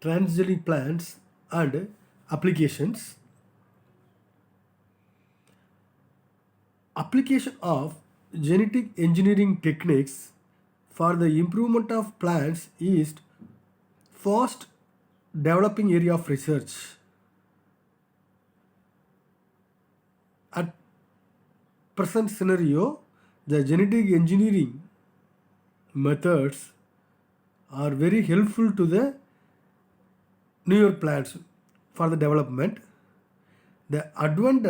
transgenic plants and applications. Application of genetic engineering techniques for the improvement of plants is fast developing area of research. At present scenario, the genetic engineering methods are very helpful to the newer plants for the development. The advent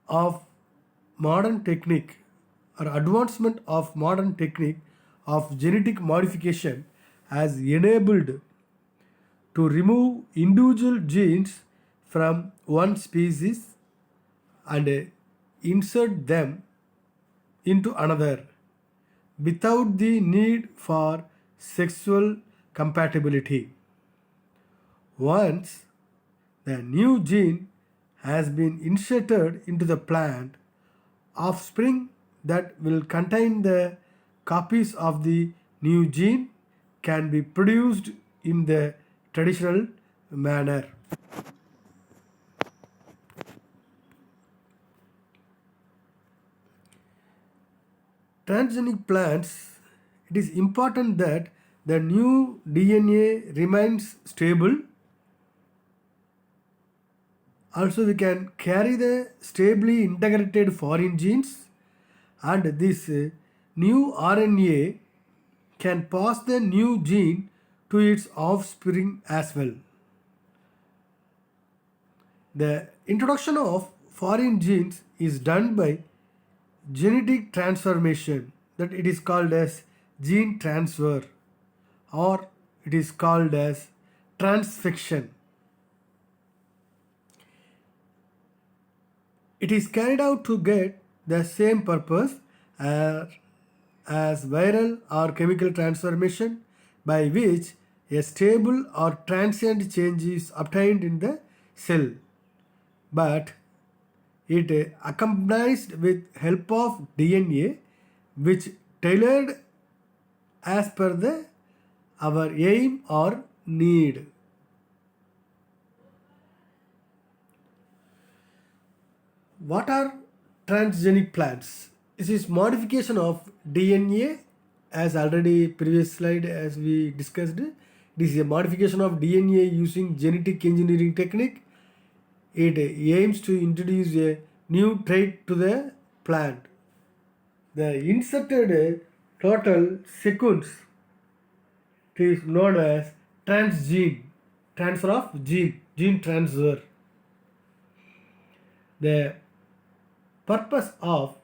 of modern technique or advancement of modern technique of genetic modification has enabled to remove individual genes from one species and insert them into another without the need for sexual compatibility. Once the new gene has been inserted into the plant, offspring that will contain the copies of the new gene can be produced in the traditional manner. Transgenic plants, it is important that the new DNA remains stable. Also, we can carry the stably integrated foreign genes, and this new RNA can pass the new gene to its offspring as well. The introduction of foreign genes is done by genetic transformation, that it is called as gene transfer, or it is called as transfection. It is carried out to get the same purpose as viral or chemical transformation, by which a stable or transient change is obtained in the cell, but it accompanied with help of DNA which tailored as per the our aim or need. What are transgenic plants? This is modification of DNA, as already previous slide as we discussed. This is a modification of DNA using genetic engineering technique. It aims to introduce a new trait to the plant. The inserted total sequence is known as transgene, transfer of gene transfer. The purpose of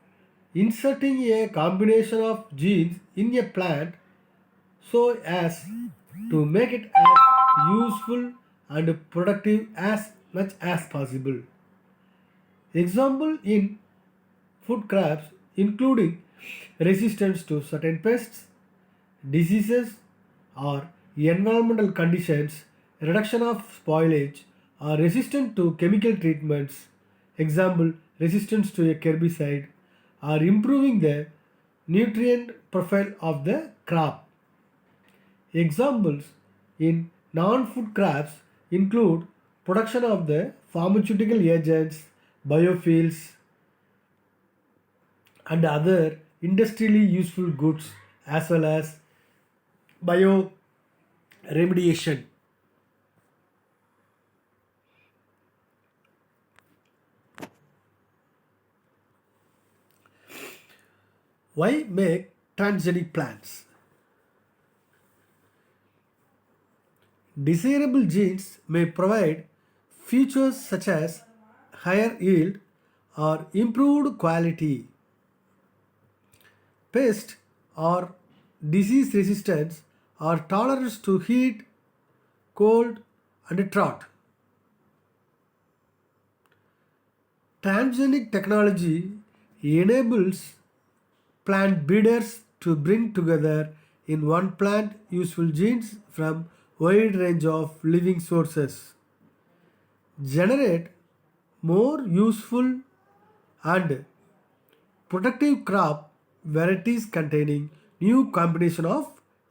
inserting a combination of genes in a plant so as to make it as useful and productive as much as possible. Example in food crops including resistance to certain pests, diseases or environmental conditions, reduction of spoilage, or resistant to chemical treatments, example resistance to a herbicide, or improving the nutrient profile of the crop. Examples in non-food crops include production of the pharmaceutical agents, biofuels, and other industrially useful goods, as well as bio remediation. Why make transgenic plants? Desirable genes may provide features such as higher yield or improved quality, pest or disease resistance, or tolerance to heat, cold, and drought. Transgenic technology enables plant breeders to bring together in one plant useful genes from wide range of living sources, generate more useful and productive crop varieties containing new combination of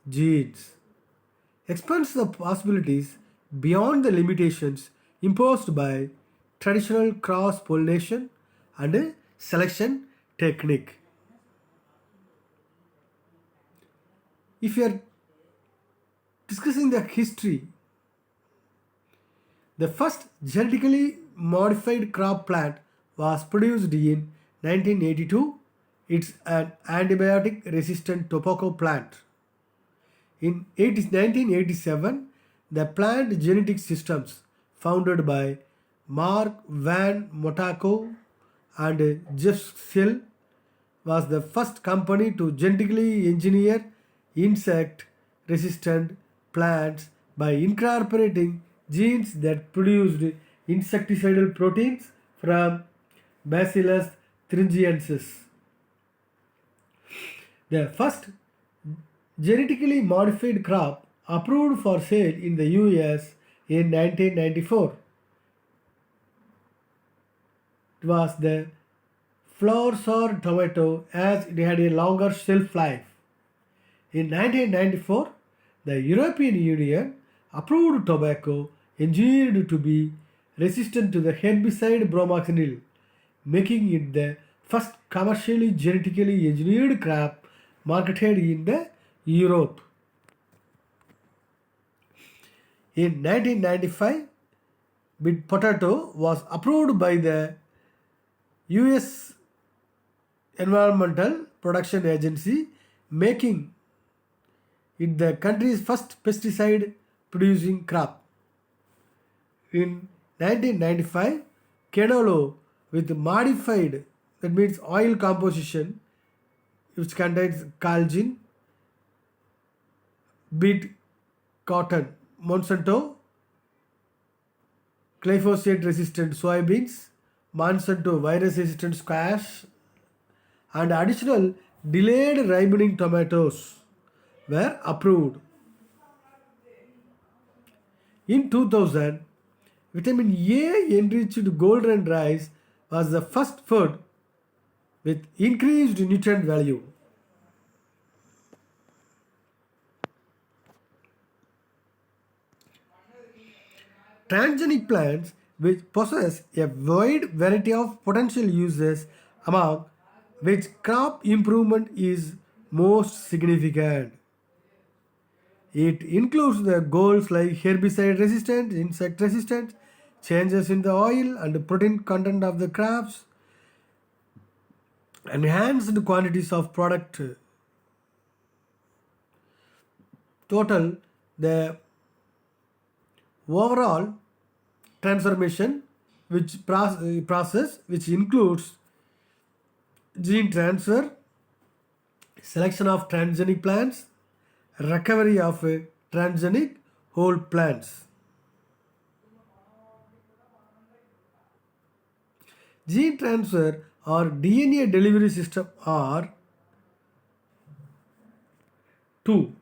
genes, expands the possibilities beyond the limitations imposed by traditional cross pollination and selection technique. If you are discussing the history, the first genetically modified crop plant was produced in 1982. It's an antibiotic resistant tobacco plant. In 1987, the plant genetic systems founded by Mark Van Motaco and Jeff Sell was the first company to genetically engineer insect resistant plants by incorporating genes that produced insecticidal proteins from Bacillus thuringiensis. The first genetically modified crop approved for sale in the US in 1994. It was the flower sour tomato as it had a longer shelf life. In 1994, the European Union approved tobacco engineered to be resistant to the herbicide bromoxynil, making it the first commercially genetically engineered crop marketed in the Europe. In 1995, bit potato was approved by the US Environmental Protection Agency, making it the country's first pesticide producing crop. In 1995, canola with modified, that means oil composition, which contains collagen, beet cotton, Monsanto, glyphosate resistant soybeans, Monsanto virus resistant squash, and additional delayed ripening tomatoes were approved. In 2000, vitamin A enriched golden rice was the first food with increased nutrient value. Transgenic plants, which possess a wide variety of potential uses, among which crop improvement is most significant. It includes the goals like herbicide resistance, insect resistance, changes in the oil and protein content of the crops, enhanced quantities of product. Total, the overall transformation which process which includes gene transfer, selection of transgenic plants, recovery of transgenic whole plants. Gene transfer or DNA delivery system are two.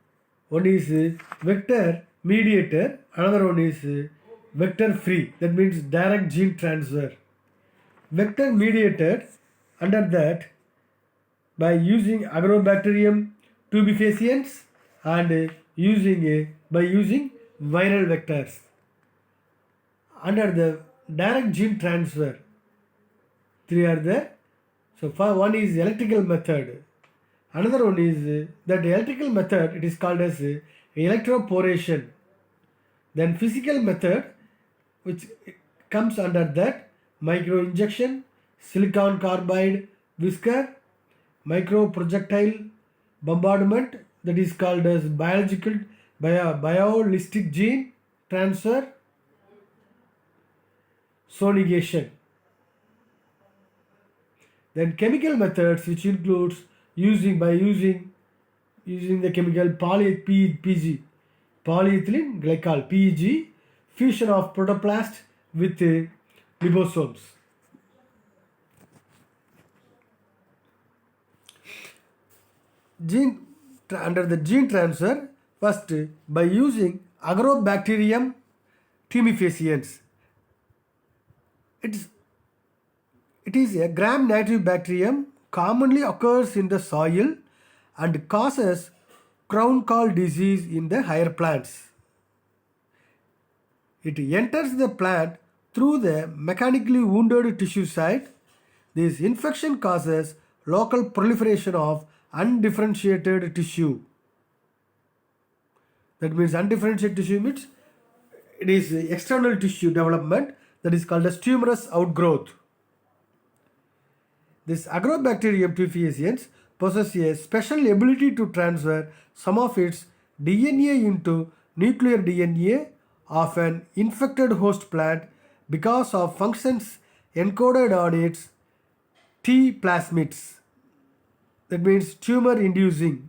One is vector mediator, another one is vector free, that means direct gene transfer. Vector mediated under that by using Agrobacterium tumefaciens and by using viral vectors. Under the direct gene transfer, three are there. So one is electrical method. Another one is that electrical method, it is called as electroporation. Then physical method, which comes under that, micro injection, silicon carbide whisker, micro projectile bombardment, that is called as biolistic gene transfer, sonegation. Then chemical methods, which includes using the chemical PG, polyethylene glycol PEG, fusion of protoplast with liposomes. Under the gene transfer, first by using Agrobacterium tumefaciens. It is a gram-negative bacterium, commonly occurs in the soil and causes crown gall disease in the higher plants. It enters the plant through the mechanically wounded tissue site. This infection causes local proliferation of undifferentiated tissue. That means undifferentiated tissue means it is external tissue development that is called as tumorous outgrowth. This Agrobacterium tumefaciens possesses a special ability to transfer some of its DNA into nuclear DNA of an infected host plant because of functions encoded on its T plasmids. That means tumor inducing.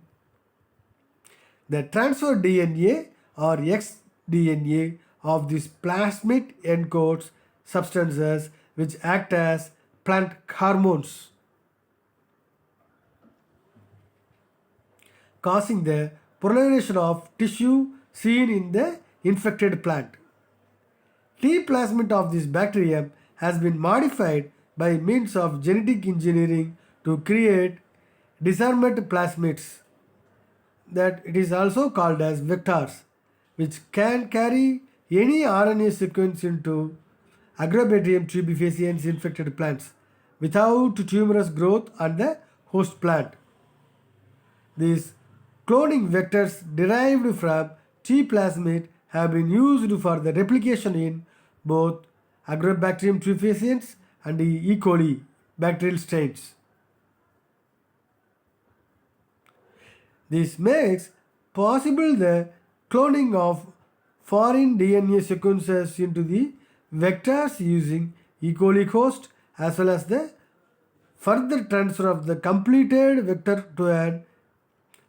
The transferred DNA or xDNA of this plasmid encodes substances which act as plant hormones, causing the proliferation of tissue seen in the infected plant. T plasmid of this bacterium has been modified by means of genetic engineering to create disarmed plasmids, that it is also called as vectors, which can carry any RNA sequence into Agrobacterium tumefaciens infected plants without tumorous growth on the host plant. These cloning vectors derived from T plasmid have been used for the replication in both Agrobacterium tumefaciens and E. coli bacterial strains. This makes possible the cloning of foreign DNA sequences into the vectors using E. coli host, as well as the further transfer of the completed vector to an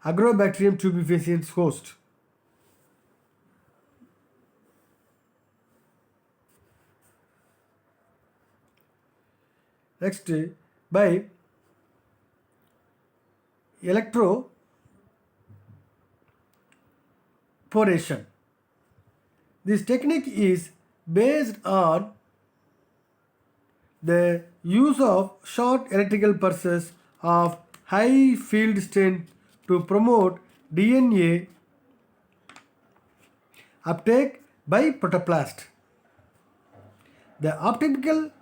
Agrobacterium tumefaciens host. Next, by electroporation. This technique is based on the use of short electrical pulses of high field strength to promote DNA uptake by protoplast. The optimal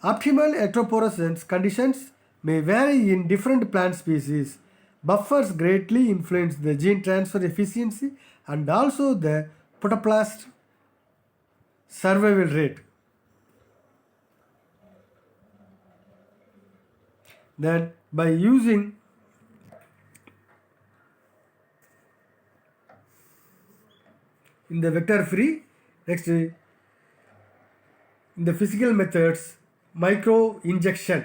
electroporation conditions may vary in different plant species. Buffers greatly influence the gene transfer efficiency and also the protoplast survival rate. Then by using in the vector free, next in the physical methods, micro injection.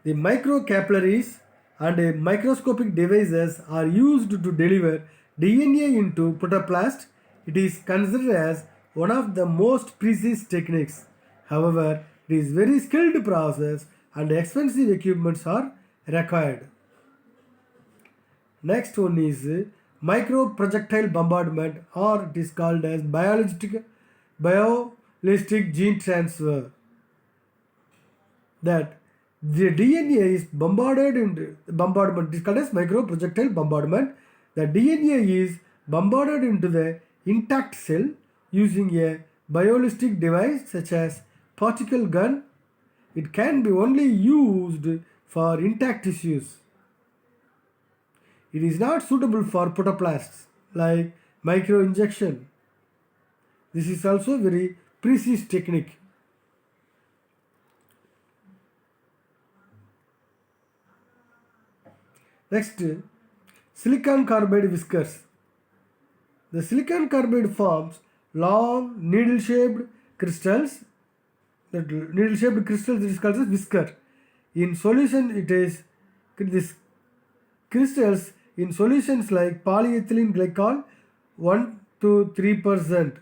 The microcapillaries and microscopic devices are used to deliver DNA into protoplast. It is considered as one of the most precise techniques. However, it is very skilled process and expensive equipments are required. Next one is microprojectile bombardment, or it is called as biolistic gene transfer. That the DNA is bombarded in bombardment. It is called as microprojectile bombardment. The DNA is bombarded into the intact cell using a biolistic device such as particle gun. It can be only used for intact tissues. It is not suitable for protoplasts like microinjection. This is also very precise technique. Next, silicon carbide whiskers. The silicon carbide forms long needle-shaped crystals. The needle-shaped crystals is called as whisker. In solution, it is this crystals in solutions like polyethylene glycol 1 to 3%.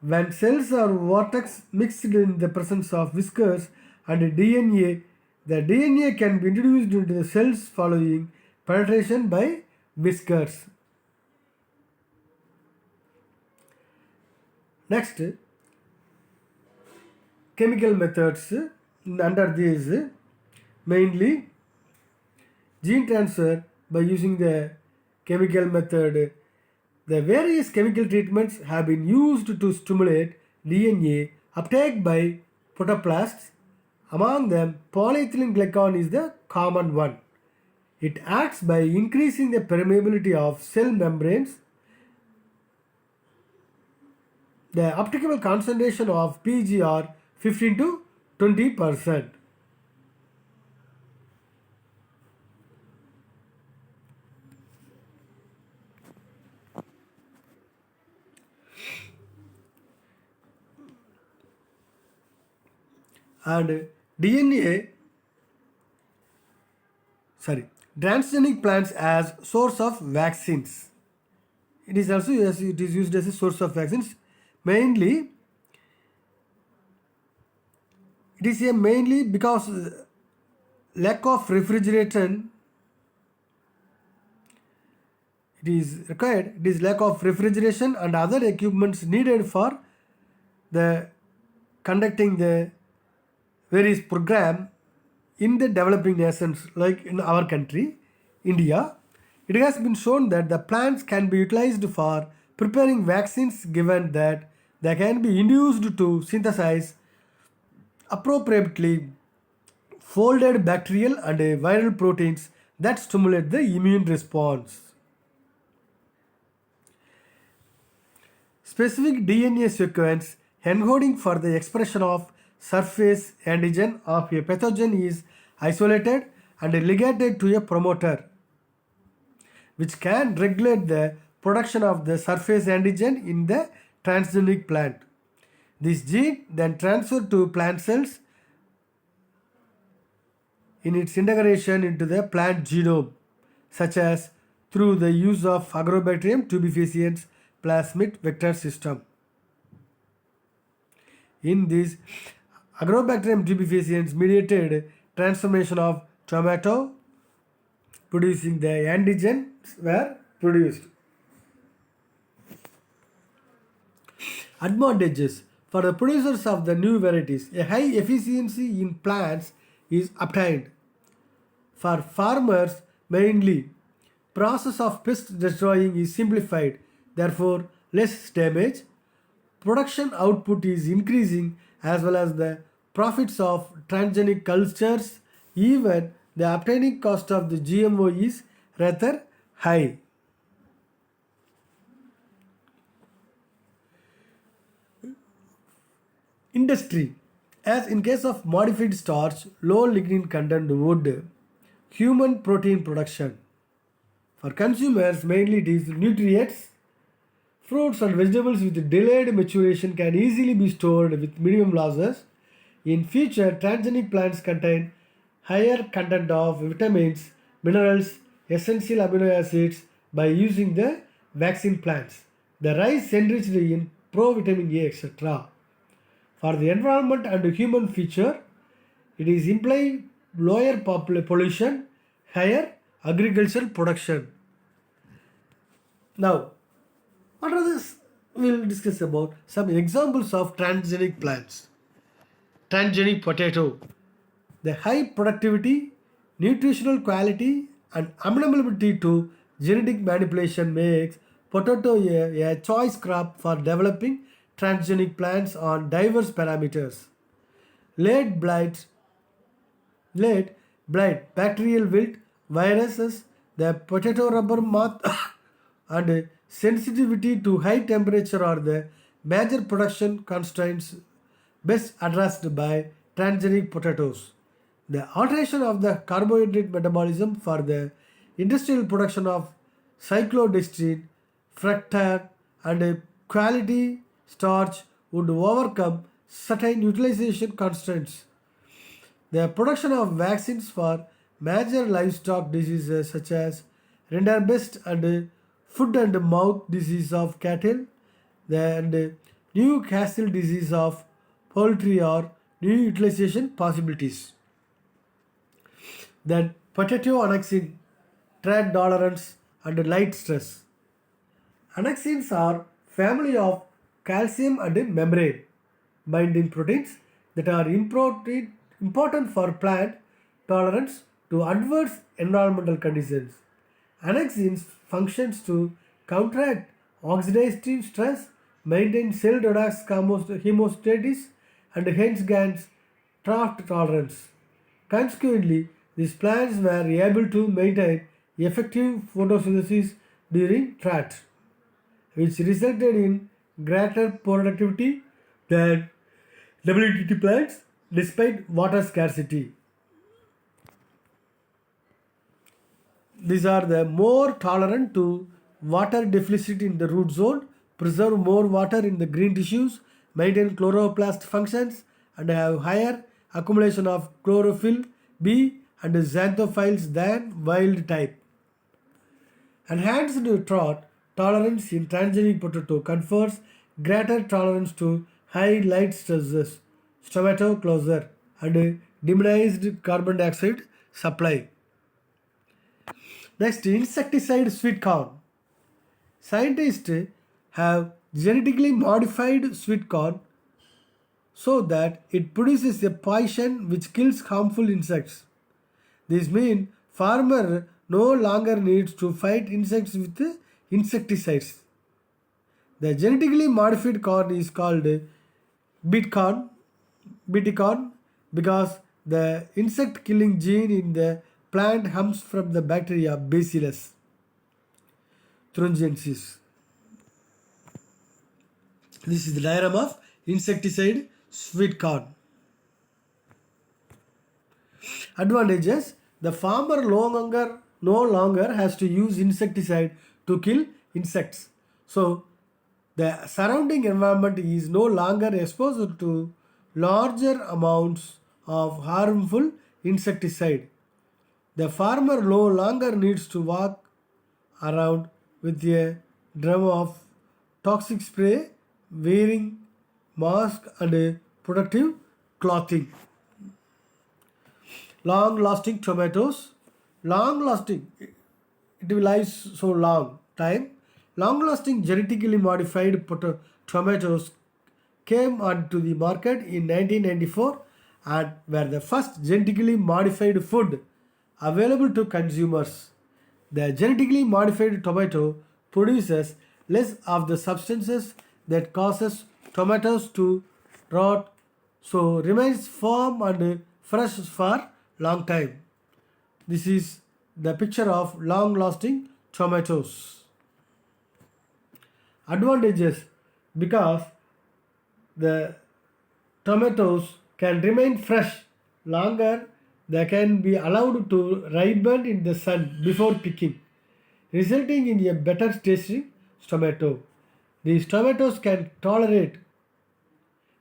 When cells are vortex mixed in the presence of whiskers and DNA, the DNA can be introduced into the cells following penetration by whiskers. Next, chemical methods. Under these, mainly gene transfer by using the chemical method The various chemical treatments have been used to stimulate DNA uptake by protoplasts. Among them, polyethylene glycol is the common one. It acts by increasing the permeability of cell membranes. The optimal concentration of PG are 15 to 20%. And DNA, transgenic plants as source of vaccines. It is also it is used as a source of vaccines. Mainly, it is a mainly because lack of refrigeration. It is required. It is lack of refrigeration and other equipments needed for the conducting the various program in the developing nations like in our country, India. It has been shown that the plants can be utilized for preparing vaccines given that they can be induced to synthesize appropriately folded bacterial and viral proteins that stimulate the immune response. Specific DNA sequence encoding for the expression of surface antigen of a pathogen is isolated and ligated to a promoter, which can regulate the production of the surface antigen in the transgenic plant. This gene then transferred to plant cells in its integration into the plant genome, such as through the use of Agrobacterium tumefaciens plasmid vector system. In this Agrobacterium tumefaciens mediated transformation of tomato producing the antigens were produced. Advantages for the producers of the new varieties: a high efficiency in plants is obtained. For farmers, mainly, process of pest destroying is simplified, therefore less damage. Production output is increasing as well as the profits of transgenic cultures. Even the obtaining cost of the GMO is rather high. Industry. As in case of modified starch, low lignin content wood, human protein production. For consumers, mainly it is nutrients. Fruits and vegetables with delayed maturation can easily be stored with minimum losses. In future, transgenic plants contain higher content of vitamins, minerals, essential amino acids by using the vaccine plants. The rice enriched in provitamin A, etc. For the environment and human feature, it is imply lower pollution, higher agricultural production. Now, what are this? We'll discuss about some examples of transgenic plants. Transgenic potato. The high productivity, nutritional quality, and amenability to genetic manipulation makes potato a choice crop for developing transgenic plants on diverse parameters. Late blight, late blight, bacterial wilt, viruses, the potato rubber moth, and sensitivity to high temperature are the major production constraints best addressed by transgenic potatoes. The alteration of the carbohydrate metabolism for the industrial production of cyclodextrin, fructose, and a quality starch would overcome certain utilization constraints. The production of vaccines for major livestock diseases such as rinderpest and foot and mouth disease of cattle, and Newcastle disease of poultry are new utilization possibilities. Then potato annexin, trade tolerance and light stress. Annexins are family of calcium and membrane binding proteins that are important for plant tolerance to adverse environmental conditions. Annexins functions to counteract oxidative stress, maintain cell redox hemostasis, and hence gains drought tolerance. Consequently, these plants were able to maintain effective photosynthesis during drought, which resulted in greater productivity than WTT plants despite water scarcity. These are the more tolerant to water deficit in the root zone, preserve more water in the green tissues, maintain chloroplast functions, and have higher accumulation of chlorophyll B and xanthophyls than wild type. Enhanced drought tolerance in transgenic potato confers greater tolerance to high light stresses, tomato closure, and diminished carbon dioxide supply. Next, insecticide sweet corn. Scientists have genetically modified sweet corn so that it produces a poison which kills harmful insects. This means farmer no longer needs to fight insects with insecticides. The genetically modified corn is called beet corn, bt corn, because the insect killing gene in the plant comes from the bacteria Bacillus thuringiensis. This is the diagram of insecticide sweet corn. Advantages: the farmer no longer has to use insecticide to kill insects. So the surrounding environment is no longer exposed to larger amounts of harmful insecticide. The farmer no longer needs to walk around with a drum of toxic spray, wearing mask and protective clothing. Long lasting tomatoes. Long lasting, it will last so long time. Long lasting genetically modified tomatoes came onto the market in 1994 and were the first genetically modified food available to consumers. The genetically modified tomato produces less of the substances that causes tomatoes to rot, so remains firm and fresh for long time. This is the picture of long lasting tomatoes. Advantages: because the tomatoes can remain fresh longer, they can be allowed to ripen in the sun before picking, resulting in a better tasting tomato. These tomatoes can tolerate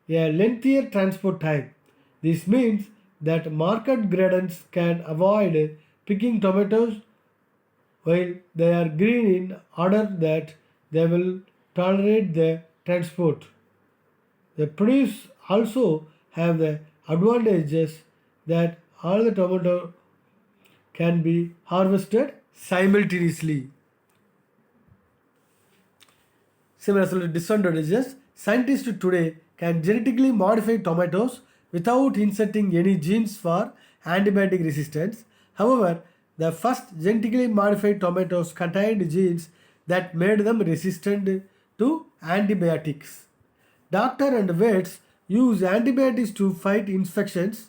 a lengthier transport time. This means that market gardens can avoid picking tomatoes while they are green in order that they will tolerate the transport. The produce also have the advantages that all the tomato can be harvested simultaneously. Similarly, disadvantages: scientists today can genetically modify tomatoes without inserting any genes for antibiotic resistance. However, the first genetically modified tomatoes contained genes that made them resistant to antibiotics. Doctors and vets use antibiotics to fight infections.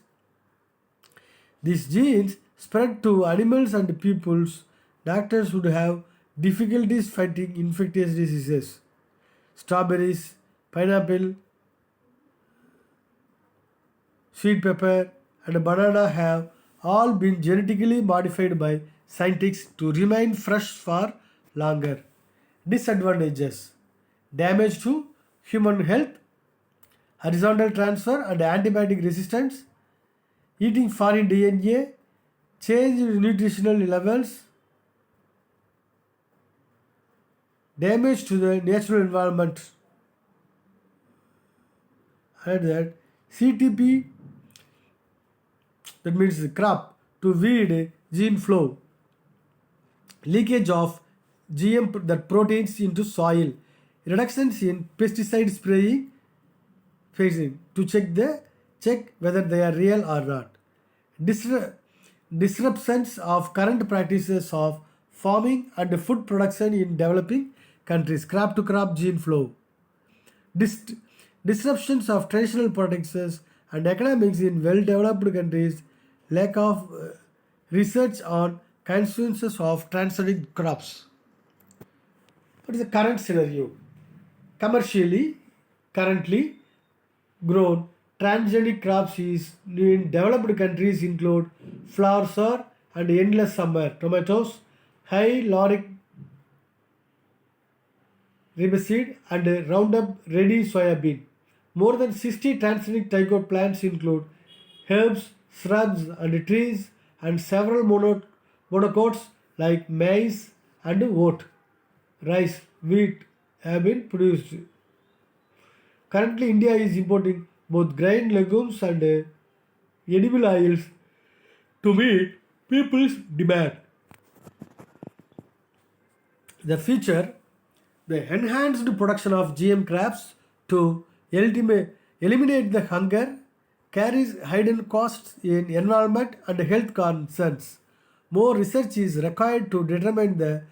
These genes spread to animals and peoples. Doctors would have difficulties fighting infectious diseases. Strawberries, pineapple, sweet pepper, and banana have all been genetically modified by scientists to remain fresh for longer. Disadvantages: damage to human health, horizontal transfer and antibiotic resistance, eating foreign DNA, change in nutritional levels, damage to the natural environment. And that CTP, that means the crop to weed gene flow, leakage of GM that proteins into soil, reductions in pesticide spraying, phasing to check whether they are real or not. Disruptions of current practices of farming and food production in developing countries, crop to crop gene flow, Dis- disruptions of traditional practices and economics in well developed countries, lack of research on consequences of transgenic crops. What is the current scenario? Commercially, currently grown transgenic crops is in developed countries include flower sour and endless summer tomatoes, high lauric riboseed and Roundup Ready soybean. More than 60 transgenic type plants include herbs, shrubs, and trees, and several monocots like maize and oat, rice, wheat have been produced. Currently, India is importing both grain, legumes, and edible oils to meet people's demand. The future, the enhanced production of GM crops to eliminate the hunger carries hidden costs in environment and health concerns. More research is required to determine the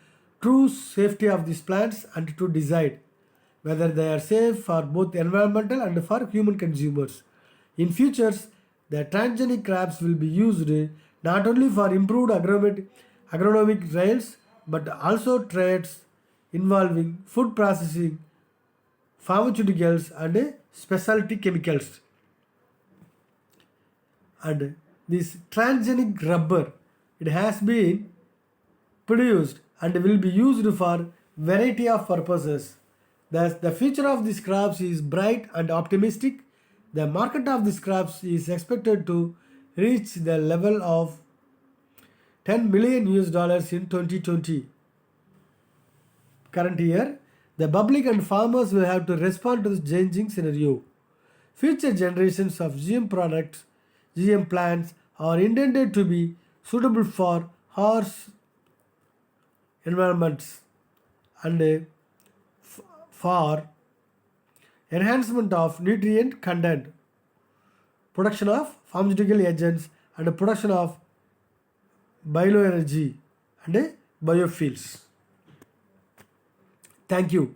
true safety of these plants and to decide whether they are safe for both environmental and for human consumers. In futures, the transgenic crops will be used not only for improved agronomic trials but also trades involving food processing, pharmaceuticals, and specialty chemicals. And this transgenic rubber, it has been produced and will be used for variety of purposes. Thus, the future of these crops is bright and optimistic. The market of these crops is expected to reach the level of 10 million US dollars in 2020. Current year, the public and farmers will have to respond to this changing scenario. Future generations of GM products, GM plants are intended to be suitable for harsh environments and for enhancement of nutrient content, production of pharmaceutical agents, and production of bioenergy and biofuels. Thank you.